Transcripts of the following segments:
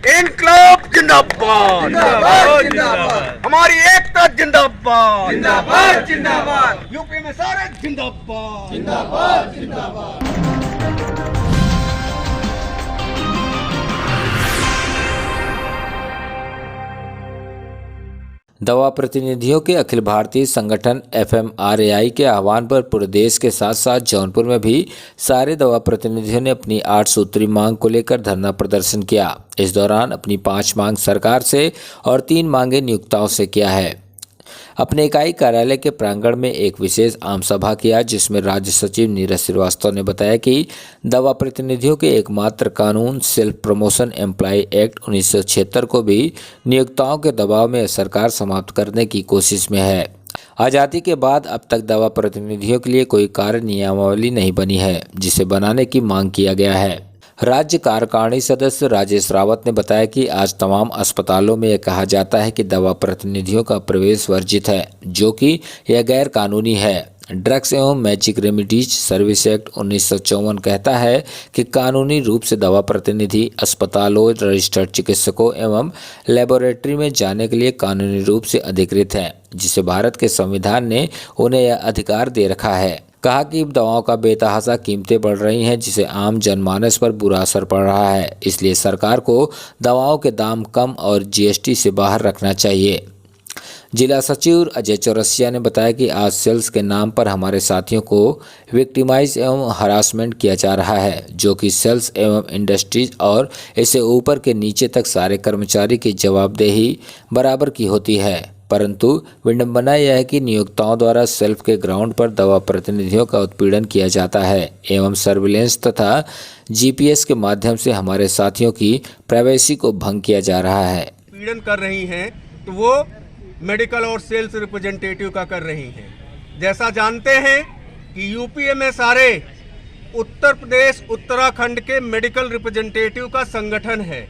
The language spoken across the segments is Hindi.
इनकलाब जिंदाबाद जिंदाबाद जिंदाबाद हमारी एकता जिंदाबाद जिंदाबाद जिंदाबाद यूपी में सारे जिंदाबाद जिंदाबाद जिंदाबाद। दवा प्रतिनिधियों के अखिल भारतीय संगठन FMRAI के आह्वान पर पूरे देश के साथ साथ जौनपुर में भी सारे दवा प्रतिनिधियों ने अपनी 8 सूत्री मांग को लेकर धरना प्रदर्शन किया। इस दौरान अपनी 5 मांग सरकार से और 3 मांगे नियोक्ताओं से किया है। अपने इकाई कार्यालय के प्रांगण में एक विशेष आम सभा किया, जिसमें राज्य सचिव नीरज श्रीवास्तव ने बताया कि दवा प्रतिनिधियों के एकमात्र कानून सेल्फ प्रमोशन एम्प्लॉय एक्ट 1976 को भी नियोक्ताओं के दबाव में सरकार समाप्त करने की कोशिश में है। आज़ादी के बाद अब तक दवा प्रतिनिधियों के लिए कोई कार्य नियमावली नहीं बनी है, जिसे बनाने की मांग किया गया है। राज्य कार्यकारिणी सदस्य राजेश रावत ने बताया कि आज तमाम अस्पतालों में यह कहा जाता है कि दवा प्रतिनिधियों का प्रवेश वर्जित है, जो कि यह गैर कानूनी है। ड्रग्स एवं मैजिक रेमेडीज सर्विस एक्ट 1954 कहता है कि कानूनी रूप से दवा प्रतिनिधि अस्पतालों, रजिस्टर्ड चिकित्सकों एवं लेबोरेटरी में जाने के लिए कानूनी रूप से अधिकृत हैं, जिसे भारत के संविधान ने उन्हें यह अधिकार दे रखा है। कहा कि दवाओं का बेतहाशा कीमतें बढ़ रही हैं, जिसे आम जनमानस पर बुरा असर पड़ रहा है। इसलिए सरकार को दवाओं के दाम कम और GST से बाहर रखना चाहिए। जिला सचिव अजय चौरसिया ने बताया कि आज सेल्स के नाम पर हमारे साथियों को विक्टिमाइज एवं हरासमेंट किया जा रहा है, जो कि सेल्स एवं इंडस्ट्रीज और इससे ऊपर के नीचे तक सारे कर्मचारी की जवाबदेही बराबर की होती है। परंतु विडंबना यह है कि नियोक्ताओं द्वारा सेल्फ के ग्राउंड पर दवा प्रतिनिधियों का उत्पीड़न किया जाता है एवं सर्विलेंस तथा GPS के माध्यम से हमारे साथियों की प्राइवेसी को भंग किया जा रहा है। पीड़न कर रही हैं तो वो मेडिकल और सेल्स रिप्रेजेंटेटिव का कर रही हैं। जैसा जानते हैं कि यूपी में सारे उत्तर प्रदेश उत्तराखंड के मेडिकल रिप्रेजेंटेटिव का संगठन है,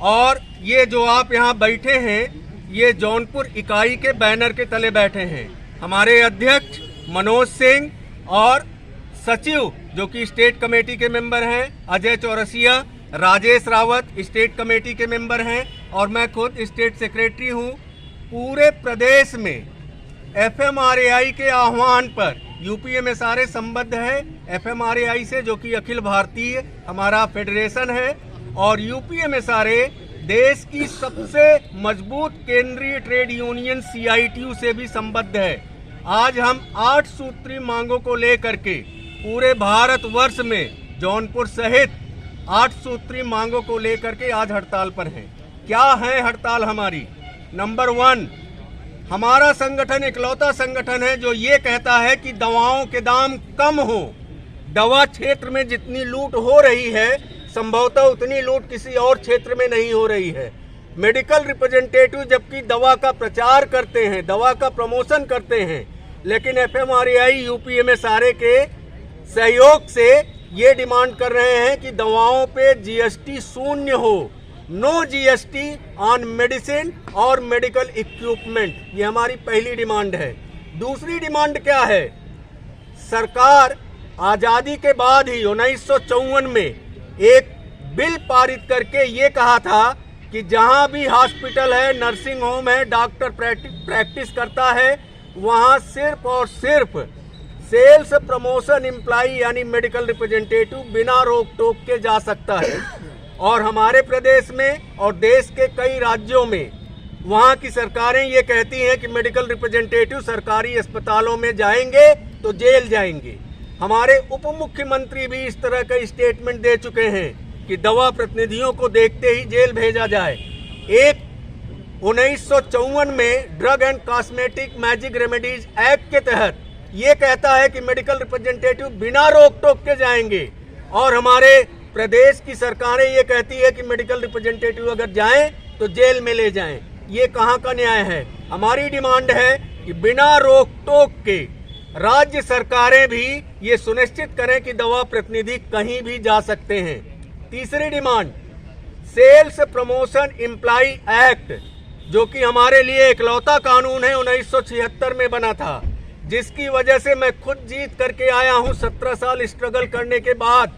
और ये जो आप यहाँ बैठे हैं ये जौनपुर इकाई के बैनर के तले बैठे हैं। हमारे अध्यक्ष मनोज सिंह और सचिव जो कि स्टेट कमेटी के मेंबर हैं अजय चौरसिया, राजेश रावत स्टेट कमेटी के मेंबर हैं, और मैं खुद स्टेट सेक्रेटरी हूँ। पूरे प्रदेश में FMRAI के आह्वान पर यूपी में सारे संबद्ध है FMRAI से, जो कि अखिल भारतीय हमारा फेडरेशन है, और यूपी में सारे देश की सबसे मजबूत केंद्रीय ट्रेड यूनियन CITU से भी संबद्ध है। आज हम 8 सूत्री मांगों को लेकर के पूरे भारतवर्ष में जौनपुर सहित 8 सूत्री मांगों को लेकर के आज हड़ताल पर हैं। क्या है हड़ताल हमारी? नंबर 1, हमारा संगठन इकलौता संगठन है जो ये कहता है कि दवाओं के दाम कम हो। दवा क्षेत्र में जितनी लूट हो रही है, संभवतः उतनी लूट किसी और क्षेत्र में नहीं हो रही है। मेडिकल रिप्रेजेंटेटिव जबकि दवा का प्रचार करते हैं, दवा का प्रमोशन करते हैं, लेकिन FMRAI यूपी में सारे के सहयोग से ये डिमांड कर रहे हैं कि दवाओं पे GST शून्य हो, नो GST ऑन मेडिसिन और मेडिकल इक्विपमेंट। ये हमारी पहली डिमांड है। दूसरी डिमांड क्या है? सरकार आज़ादी के बाद ही 1954 में एक बिल पारित करके ये कहा था कि जहां भी हॉस्पिटल है, नर्सिंग होम है, डॉक्टर प्रैक्टिस करता है, वहां सिर्फ और सिर्फ सेल्स प्रमोशन एम्प्लॉय यानी मेडिकल रिप्रेजेंटेटिव बिना रोक टोक के जा सकता है। और हमारे प्रदेश में और देश के कई राज्यों में वहां की सरकारें ये कहती हैं कि मेडिकल रिप्रेजेंटेटिव सरकारी अस्पतालों में जाएंगे तो जेल जाएंगे। हमारे उप मुख्यमंत्री भी इस तरह का स्टेटमेंट दे चुके हैं कि दवा प्रतिनिधियों को देखते ही जेल भेजा जाए। एक 1954 में drug and cosmetic magic remedies act के तहत ये कहता है कि मेडिकल रिप्रेजेंटेटिव बिना रोक टोक के जाएंगे, और हमारे प्रदेश की सरकारें ये कहती है कि मेडिकल रिप्रेजेंटेटिव अगर जाएं तो जेल में ले जाएं। ये कहाँ का न्याय है? हमारी डिमांड है कि बिना रोक टोक के राज्य सरकारें भी ये सुनिश्चित करें कि दवा प्रतिनिधि कहीं भी जा सकते हैं। तीसरी demand, sales promotion employ act, जो कि हमारे लिए इकलौता कानून है, 1976 में बना था, जिसकी वजह से मैं खुद जीत करके आया हूं 17 साल स्ट्रगल करने के बाद।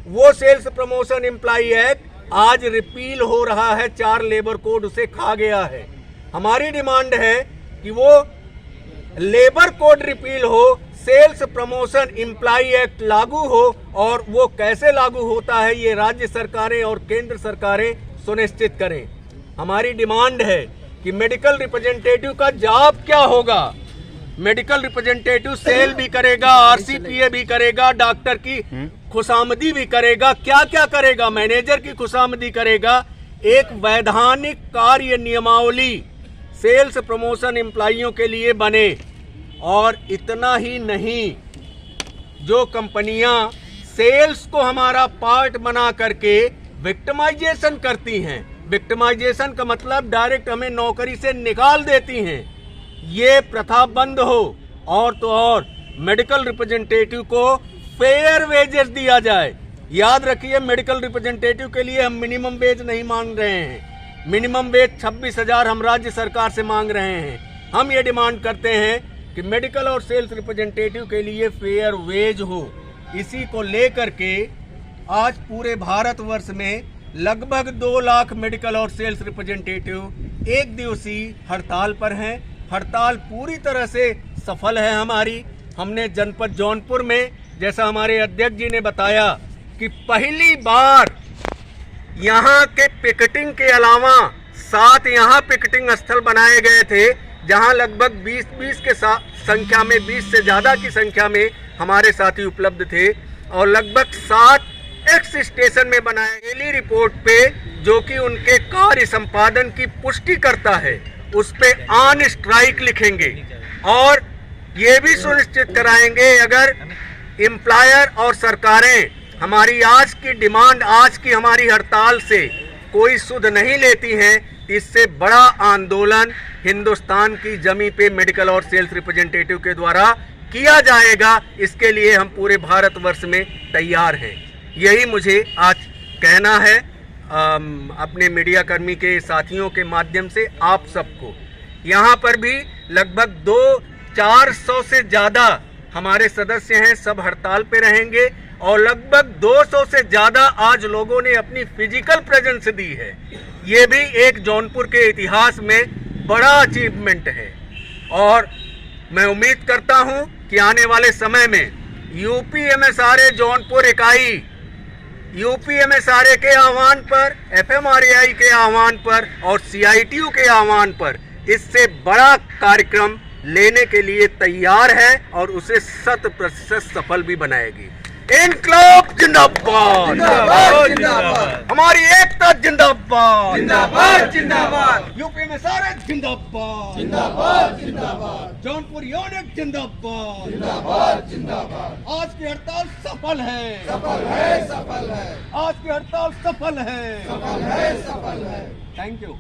वो सेल्स प्रमोशन एम्प्लॉय एक्ट आज रिपील हो रहा है, 4 लेबर कोड उसे खा गया है। हमारी डिमांड है कि वो लेबर कोड रिपील हो, सेल्स प्रमोशन एम्प्लॉय एक्ट लागू हो, और वो कैसे लागू होता है ये राज्य सरकारें और केंद्र सरकारें सुनिश्चित करें। हमारी डिमांड है कि मेडिकल रिप्रेजेंटेटिव का जॉब क्या होगा। मेडिकल रिप्रेजेंटेटिव सेल भी करेगा, आरसीपीए भी करेगा, डॉक्टर की खुशामदी भी करेगा, क्या क्या करेगा, मैनेजर की खुशामदी करेगा। एक वैधानिक कार्य नियमावली सेल्स प्रमोशन एम्प्लॉइयों के लिए बने। और इतना ही नहीं, जो कंपनियां सेल्स को हमारा पार्ट बना करके विक्टिमाइजेशन करती हैं, विक्टिमाइजेशन का मतलब डायरेक्ट हमें नौकरी से निकाल देती हैं, ये प्रथा बंद हो। और तो और मेडिकल रिप्रेजेंटेटिव को फेयर वेजेस दिया जाए। याद रखिए, मेडिकल रिप्रेजेंटेटिव के लिए हम मिनिमम वेज नहीं मांग रहे हैं। मिनिमम वेज 26,000 हम राज्य सरकार से मांग रहे हैं। हम ये डिमांड करते हैं कि मेडिकल और सेल्स रिप्रेजेंटेटिव के लिए फेयर वेज हो। इसी को लेकर के आज पूरे भारतवर्ष में लगभग 2 लाख मेडिकल और सेल्स रिप्रेजेंटेटिव एक दिवसीय हड़ताल पर हैं। हड़ताल पूरी तरह से सफल है हमारी। हमने जनपद जौनपुर में, जैसा हमारे अध्यक्ष जी ने बताया, कि पहली बार यहाँ के पिकेटिंग के अलावा 7 यहाँ पिकेटिंग स्थल बनाए गए थे, जहाँ लगभग 20 के संख्या में, 20 से ज़्यादा की संख्या में हमारे साथी उपलब्ध थे। और लगभग 7 एक्स स्टेशन में बनाए डेली रिपोर्ट पे, जो कि उनके कार्य संपादन की पुष्टि करता है, उस पे ऑन स्ट्राइक लिखेंगे। और ये भी सुनिश्चित कराएंगे, अगर एम्प्लॉयर और सरकारें हमारी आज की डिमांड, आज की हमारी हड़ताल से कोई सुध नहीं लेती हैं, इससे बड़ा आंदोलन हिंदुस्तान की जमीन पे मेडिकल और सेल्स रिप्रेजेंटेटिव के द्वारा किया जाएगा। इसके लिए हम पूरे भारतवर्ष में तैयार हैं। यही मुझे आज कहना है अपने मीडिया कर्मी के साथियों के माध्यम से आप सबको। यहाँ पर भी लगभग 400 से ज़्यादा हमारे सदस्य हैं, सब हड़ताल पे रहेंगे। और लगभग 200 से ज़्यादा आज लोगों ने अपनी फिजिकल प्रेजेंस दी है। ये भी एक जौनपुर के इतिहास में बड़ा अचीवमेंट है। और मैं उम्मीद करता हूँ कि आने वाले समय में यूपीएमएसआरए जौनपुर इकाई यूपीएमएसआरए के आह्वान पर, एफएमआरएआई के आह्वान पर और सीआईटीयू के आह्वान पर इससे बड़ा कार्यक्रम लेने के लिए तैयार है और उसे 100% सफल भी बनाएगी। इनकलाब जिंदाबाद, जिंदाबाद जिंदाबाद, हमारी एकता जिंदाबाद, जिंदाबाद जिंदाबाद, यूपीएमएसआरए जिंदाबाद, जिंदाबाद जिंदाबाद, जौनपुर यूनिट जिंदाबाद, जिंदाबाद जिंदाबाद। आज की हड़ताल सफल है, सफल है, सफल है, आज की हड़ताल सफल है, सफल है, सफल है। Thank you.